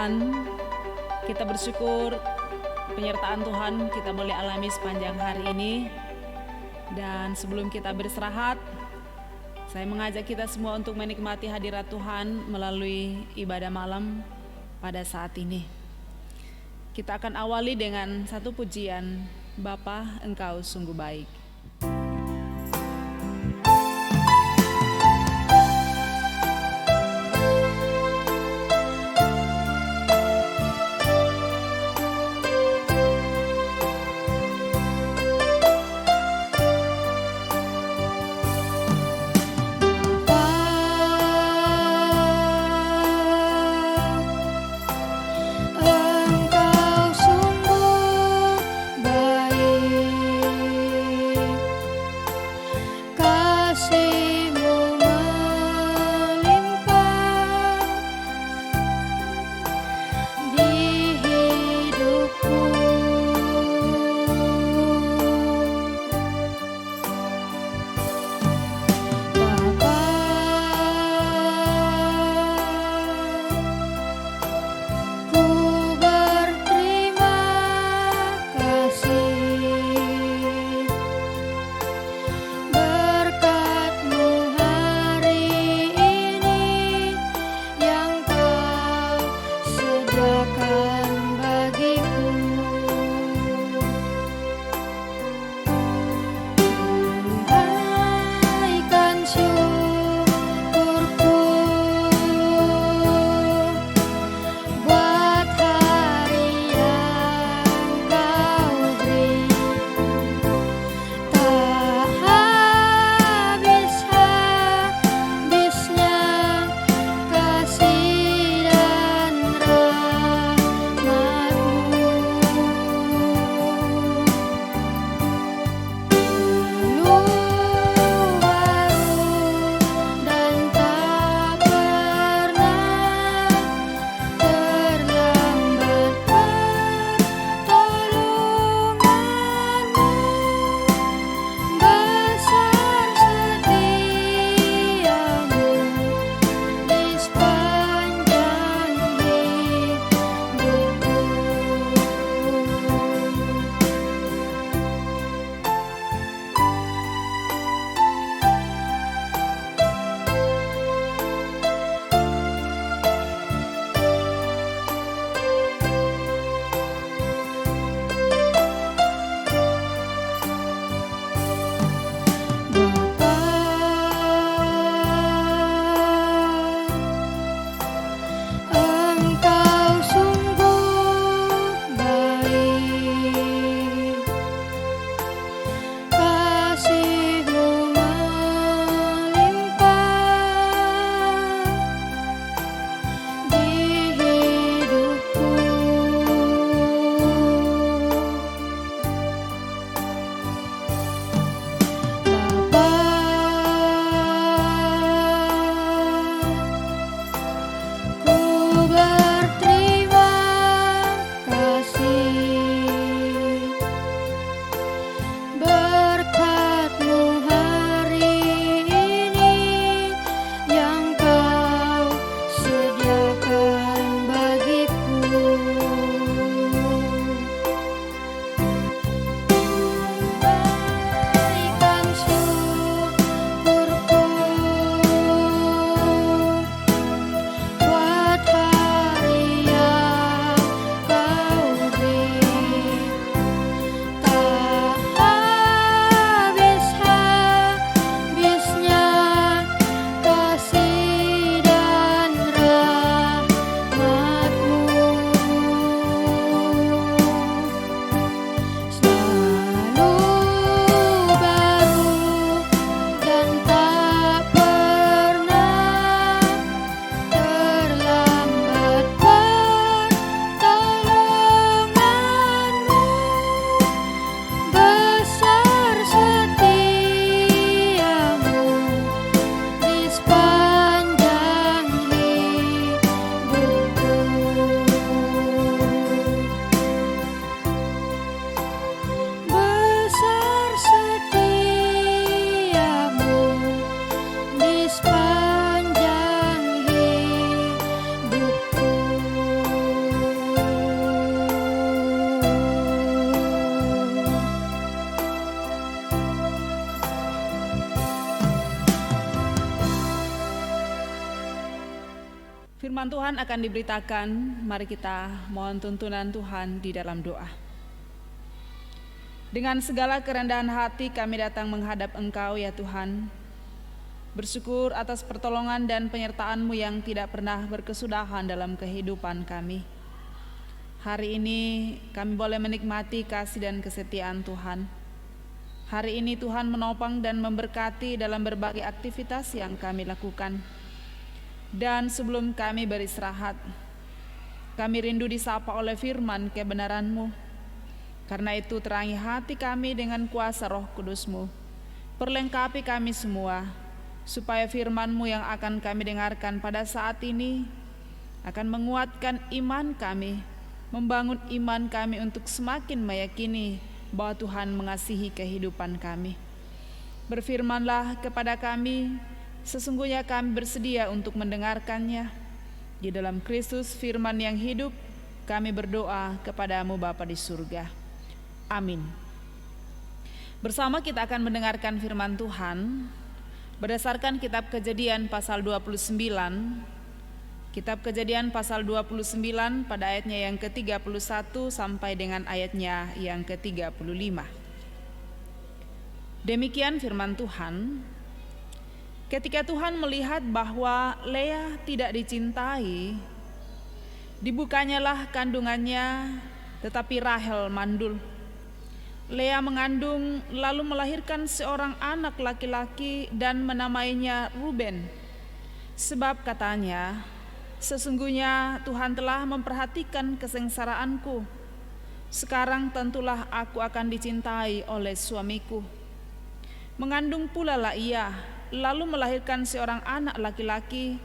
Tuhan, kita bersyukur penyertaan Tuhan kita boleh alami sepanjang hari ini. Dan sebelum kita beristirahat, saya mengajak kita semua untuk menikmati hadirat Tuhan melalui ibadah malam pada saat ini. Kita akan awali dengan satu pujian, Bapa Engkau sungguh baik. Engkau sungguh baik. Firman Tuhan akan diberitakan, mari kita mohon tuntunan Tuhan di dalam doa. Dengan segala kerendahan hati kami datang menghadap Engkau ya Tuhan, bersyukur atas pertolongan dan penyertaan-Mu yang tidak pernah berkesudahan dalam kehidupan kami. Hari ini kami boleh menikmati kasih dan kesetiaan Tuhan. Hari ini Tuhan menopang dan memberkati dalam berbagai aktivitas yang kami lakukan. Dan sebelum kami beristirahat, kami rindu disapa oleh firman kebenaran-Mu. Karena itu terangi hati kami dengan kuasa Roh Kudus-Mu. Perlengkapi kami semua, supaya firman-Mu yang akan kami dengarkan pada saat ini akan menguatkan iman kami, membangun iman kami untuk semakin meyakini bahwa Tuhan mengasihi kehidupan kami. Berfirmanlah kepada kami, sesungguhnya kami bersedia untuk mendengarkannya. Di dalam Kristus firman yang hidup, kami berdoa kepadamu Bapa di surga. Amin. Bersama kita akan mendengarkan firman Tuhan berdasarkan kitab Kejadian pasal 29. Kitab Kejadian pasal 29 pada ayatnya yang ke-31 sampai dengan ayatnya yang ke-35. Demikian firman Tuhan. Ketika Tuhan melihat bahwa Leah tidak dicintai, dibukanyalah kandungannya, tetapi Rahel mandul. Leah mengandung lalu melahirkan seorang anak laki-laki dan menamainya Ruben. Sebab katanya, sesungguhnya Tuhan telah memperhatikan kesengsaraanku. Sekarang tentulah aku akan dicintai oleh suamiku. Mengandung pula lah ia, lalu melahirkan seorang anak laki-laki.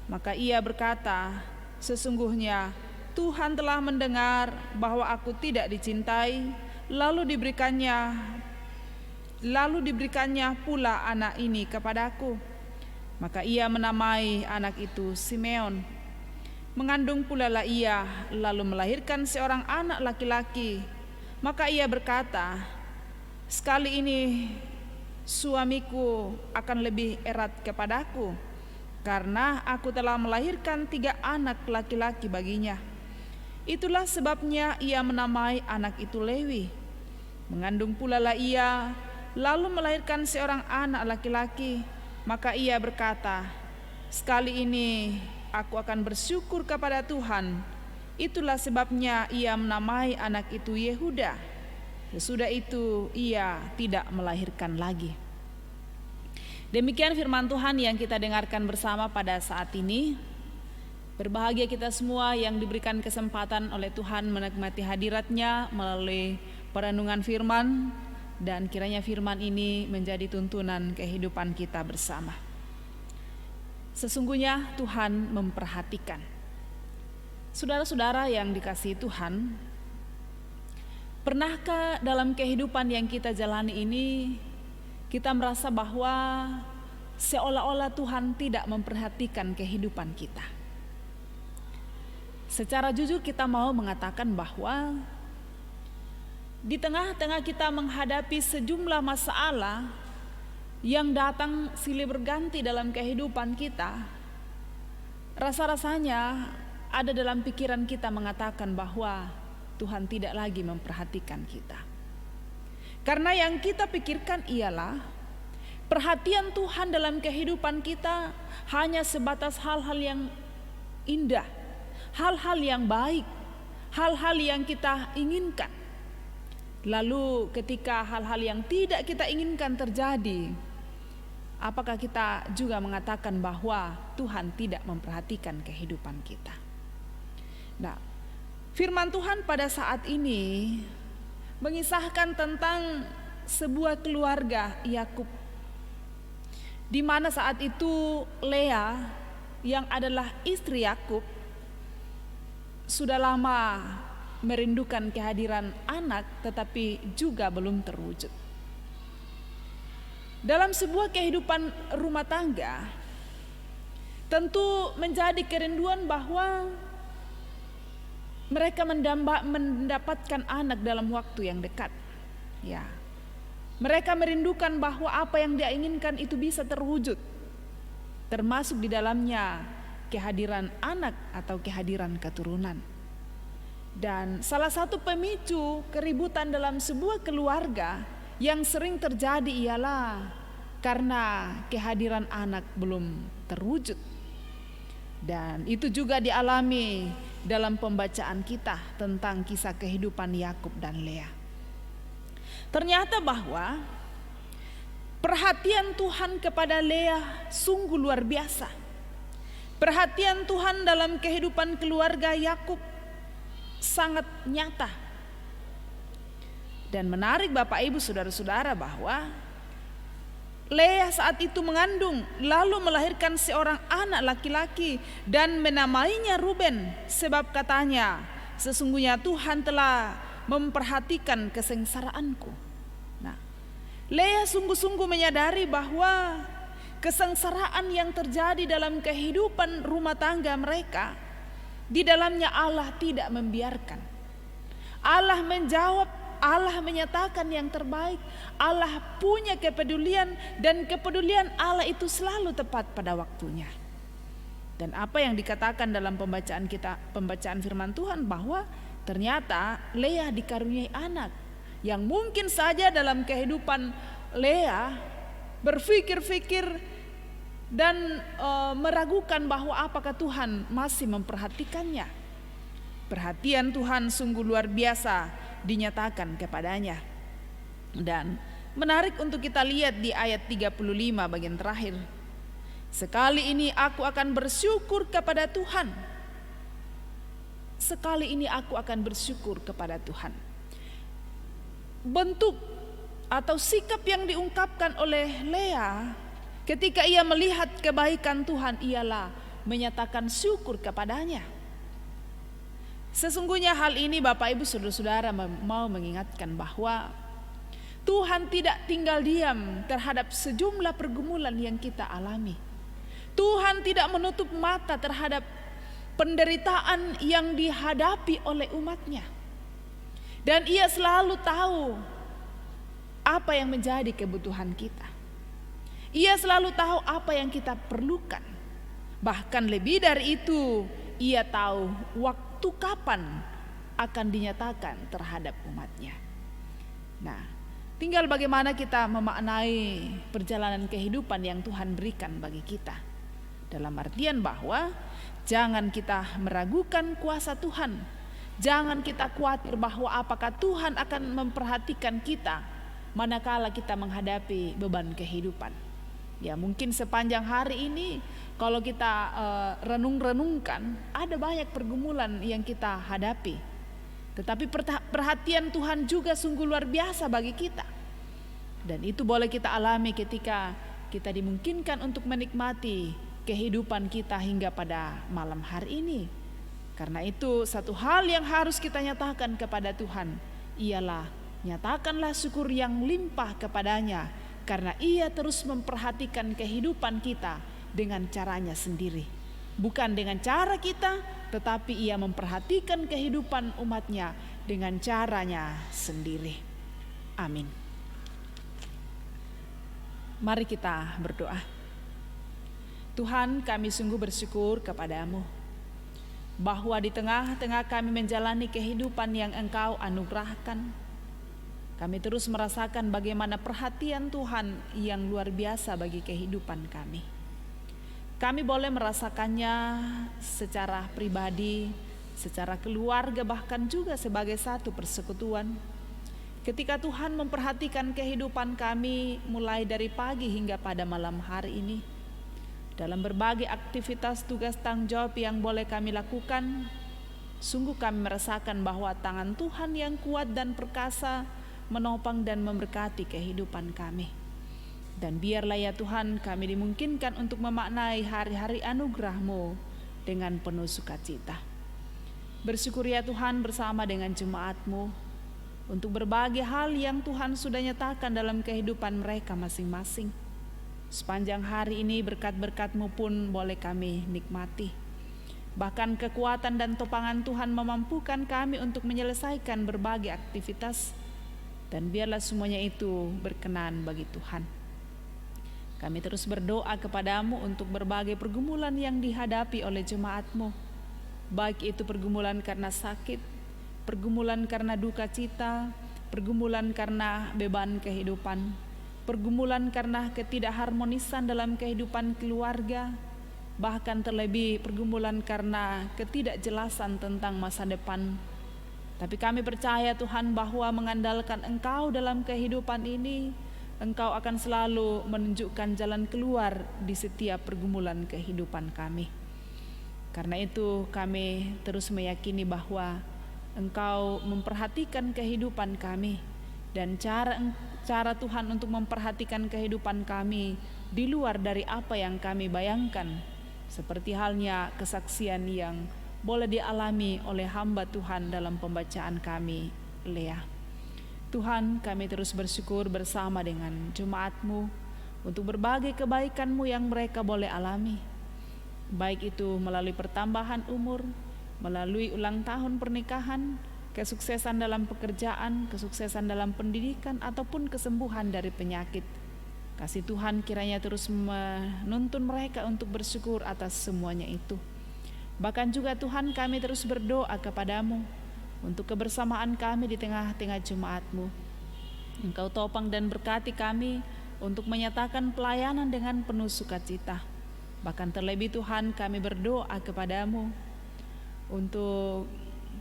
Maka ia berkata, sesungguhnya Tuhan telah mendengar bahwa aku tidak dicintai, lalu diberikannya pula anak ini kepadaku. Maka ia menamai anak itu Simeon. Mengandung pula lah ia, lalu melahirkan seorang anak laki-laki. Maka ia berkata, sekali ini suamiku akan lebih erat kepadaku, karena aku telah melahirkan 3 anak laki-laki baginya. Itulah sebabnya ia menamai anak itu Lewi. Mengandung pula lah ia, lalu melahirkan seorang anak laki-laki. Maka ia berkata, sekali ini aku akan bersyukur kepada Tuhan. Itulah sebabnya ia menamai anak itu Yehuda. Sesudah itu ia tidak melahirkan lagi. Demikian firman Tuhan yang kita dengarkan bersama pada saat ini. Berbahagia kita semua yang diberikan kesempatan oleh Tuhan menikmati hadirat-Nya melalui perenungan firman, dan kiranya firman ini menjadi tuntunan kehidupan kita bersama. Sesungguhnya Tuhan memperhatikan. Saudara-saudara yang dikasihi Tuhan, pernahkah dalam kehidupan yang kita jalani ini kita merasa bahwa seolah-olah Tuhan tidak memperhatikan kehidupan kita? Secara jujur kita mau mengatakan bahwa di tengah-tengah kita menghadapi sejumlah masalah yang datang silih berganti dalam kehidupan kita, rasa-rasanya ada dalam pikiran kita mengatakan bahwa Tuhan tidak lagi memperhatikan kita. Karena yang kita pikirkan ialah perhatian Tuhan dalam kehidupan kita hanya sebatas hal-hal yang indah, hal-hal yang baik, hal-hal yang kita inginkan. Lalu ketika hal-hal yang tidak kita inginkan terjadi, apakah kita juga mengatakan bahwa Tuhan tidak memperhatikan kehidupan kita? Nah, firman Tuhan pada saat ini mengisahkan tentang sebuah keluarga Yakub, di mana saat itu Leah yang adalah istri Yakub sudah lama merindukan kehadiran anak, tetapi juga belum terwujud. Dalam sebuah kehidupan rumah tangga, tentu menjadi kerinduan bahwa mereka mendapatkan anak dalam waktu yang dekat. Ya, mereka merindukan bahwa apa yang dia inginkan itu bisa terwujud, termasuk di dalamnya kehadiran anak atau kehadiran keturunan. Dan salah satu pemicu keributan dalam sebuah keluarga yang sering terjadi ialah karena kehadiran anak belum terwujud. Dan itu juga dialami dalam pembacaan kita tentang kisah kehidupan Yakub dan Lea. Ternyata bahwa perhatian Tuhan kepada Lea sungguh luar biasa. Perhatian Tuhan dalam kehidupan keluarga Yakub sangat nyata. Dan menarik Bapak Ibu saudara-saudara bahwa Lea saat itu mengandung lalu melahirkan seorang anak laki-laki dan menamainya Ruben, sebab katanya, sesungguhnya Tuhan telah memperhatikan kesengsaraanku. Nah, Lea sungguh-sungguh menyadari bahwa kesengsaraan yang terjadi dalam kehidupan rumah tangga mereka, di dalamnya Allah tidak membiarkan. Allah menjawab, Allah menyatakan yang terbaik. Allah punya kepedulian, dan kepedulian Allah itu selalu tepat pada waktunya. Dan apa yang dikatakan dalam pembacaan firman Tuhan, bahwa ternyata Lea dikaruniai anak yang mungkin saja dalam kehidupan Lea berpikir-pikir dan meragukan bahwa apakah Tuhan masih memperhatikannya. Perhatian Tuhan sungguh luar biasa dinyatakan kepadanya. Dan menarik untuk kita lihat di ayat 35 bagian terakhir. Sekali ini aku akan bersyukur kepada Tuhan. Sekali ini aku akan bersyukur kepada Tuhan. Bentuk atau sikap yang diungkapkan oleh Lea ketika ia melihat kebaikan Tuhan ialah menyatakan syukur kepadanya. Sesungguhnya hal ini Bapak Ibu saudara-saudara mau mengingatkan bahwa Tuhan tidak tinggal diam terhadap sejumlah pergumulan yang kita alami. Tuhan tidak menutup mata terhadap penderitaan yang dihadapi oleh umatnya. Dan ia selalu tahu apa yang menjadi kebutuhan kita. Ia selalu tahu apa yang kita perlukan. Bahkan lebih dari itu, ia tahu waktu kapan akan dinyatakan terhadap umatnya. Nah, tinggal bagaimana kita memaknai perjalanan kehidupan yang Tuhan berikan bagi kita. Dalam artian bahwa jangan kita meragukan kuasa Tuhan. Jangan kita khawatir bahwa apakah Tuhan akan memperhatikan kita manakala kita menghadapi beban kehidupan. Ya, mungkin sepanjang hari ini kalau kita renung-renungkan, ada banyak pergumulan yang kita hadapi. Tetapi perhatian Tuhan juga sungguh luar biasa bagi kita. Dan itu boleh kita alami ketika kita dimungkinkan untuk menikmati kehidupan kita hingga pada malam hari ini. Karena itu satu hal yang harus kita nyatakan kepada Tuhan ialah nyatakanlah syukur yang limpah kepadanya, karena ia terus memperhatikan kehidupan kita dengan caranya sendiri. Bukan dengan cara kita, tetapi ia memperhatikan kehidupan umatnya dengan caranya sendiri. Amin. Mari kita berdoa. Tuhan, kami sungguh bersyukur kepadamu bahwa di tengah-tengah kami menjalani kehidupan yang Engkau anugerahkan, kami terus merasakan bagaimana perhatian Tuhan yang luar biasa bagi kehidupan kami. Kami boleh merasakannya secara pribadi, secara keluarga, bahkan juga sebagai satu persekutuan. Ketika Tuhan memperhatikan kehidupan kami mulai dari pagi hingga pada malam hari ini, dalam berbagai aktivitas tugas tanggung jawab yang boleh kami lakukan, sungguh kami merasakan bahwa tangan Tuhan yang kuat dan perkasa menopang dan memberkati kehidupan kami. Dan biarlah ya Tuhan, kami dimungkinkan untuk memaknai hari-hari anugerah-Mu dengan penuh sukacita. Bersyukur ya Tuhan bersama dengan jemaat-Mu untuk berbagai hal yang Tuhan sudah nyatakan dalam kehidupan mereka masing-masing. Sepanjang hari ini berkat-berkat-Mu pun boleh kami nikmati. Bahkan kekuatan dan topangan Tuhan memampukan kami untuk menyelesaikan berbagai aktivitas. Dan biarlah semuanya itu berkenan bagi Tuhan. Kami terus berdoa kepadamu untuk berbagai pergumulan yang dihadapi oleh jemaat-Mu, baik itu pergumulan karena sakit, pergumulan karena duka cita, pergumulan karena beban kehidupan, pergumulan karena ketidakharmonisan dalam kehidupan keluarga, bahkan terlebih pergumulan karena ketidakjelasan tentang masa depan. Tapi kami percaya Tuhan bahwa mengandalkan Engkau dalam kehidupan ini, Engkau akan selalu menunjukkan jalan keluar di setiap pergumulan kehidupan kami. Karena itu kami terus meyakini bahwa Engkau memperhatikan kehidupan kami, dan cara Tuhan untuk memperhatikan kehidupan kami di luar dari apa yang kami bayangkan, seperti halnya kesaksian yang boleh dialami oleh hamba Tuhan dalam pembacaan kami, Lea. Tuhan, kami terus bersyukur bersama dengan jemaat-Mu untuk berbagai kebaikan-Mu yang mereka boleh alami, baik itu melalui pertambahan umur, melalui ulang tahun pernikahan, kesuksesan dalam pekerjaan, kesuksesan dalam pendidikan, ataupun kesembuhan dari penyakit. Kasih Tuhan kiranya terus menuntun mereka untuk bersyukur atas semuanya itu. Bahkan juga Tuhan, kami terus berdoa kepadamu untuk kebersamaan kami di tengah-tengah jemaat-Mu. Engkau topang dan berkati kami untuk menyatakan pelayanan dengan penuh sukacita. Bahkan terlebih Tuhan, kami berdoa kepadamu untuk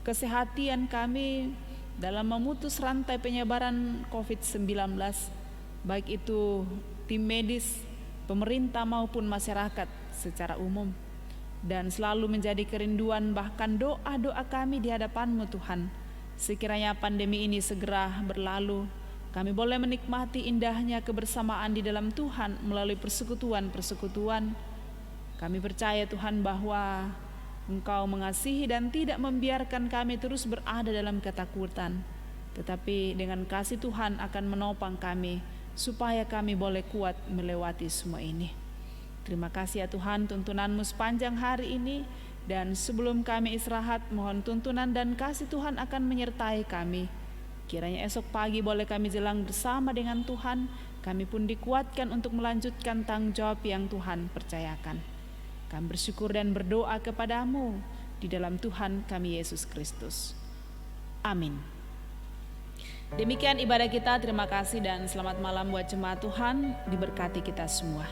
kesehatan kami dalam memutus rantai penyebaran COVID-19, baik itu tim medis, pemerintah maupun masyarakat secara umum. Dan selalu menjadi kerinduan bahkan doa-doa kami di hadapan-Mu Tuhan, sekiranya pandemi ini segera berlalu, kami boleh menikmati indahnya kebersamaan di dalam Tuhan melalui persekutuan-persekutuan. Kami percaya Tuhan bahwa Engkau mengasihi dan tidak membiarkan kami terus berada dalam ketakutan, tetapi dengan kasih Tuhan akan menopang kami supaya kami boleh kuat melewati semua ini. Terima kasih ya Tuhan, tuntunan-Mu sepanjang hari ini, dan sebelum kami istirahat, mohon tuntunan dan kasih Tuhan akan menyertai kami. Kiranya esok pagi boleh kami jelang bersama dengan Tuhan, kami pun dikuatkan untuk melanjutkan tanggung jawab yang Tuhan percayakan. Kami bersyukur dan berdoa kepadamu di dalam Tuhan kami Yesus Kristus. Amin. Demikian ibadah kita, terima kasih dan selamat malam buat jemaat Tuhan, diberkati kita semua.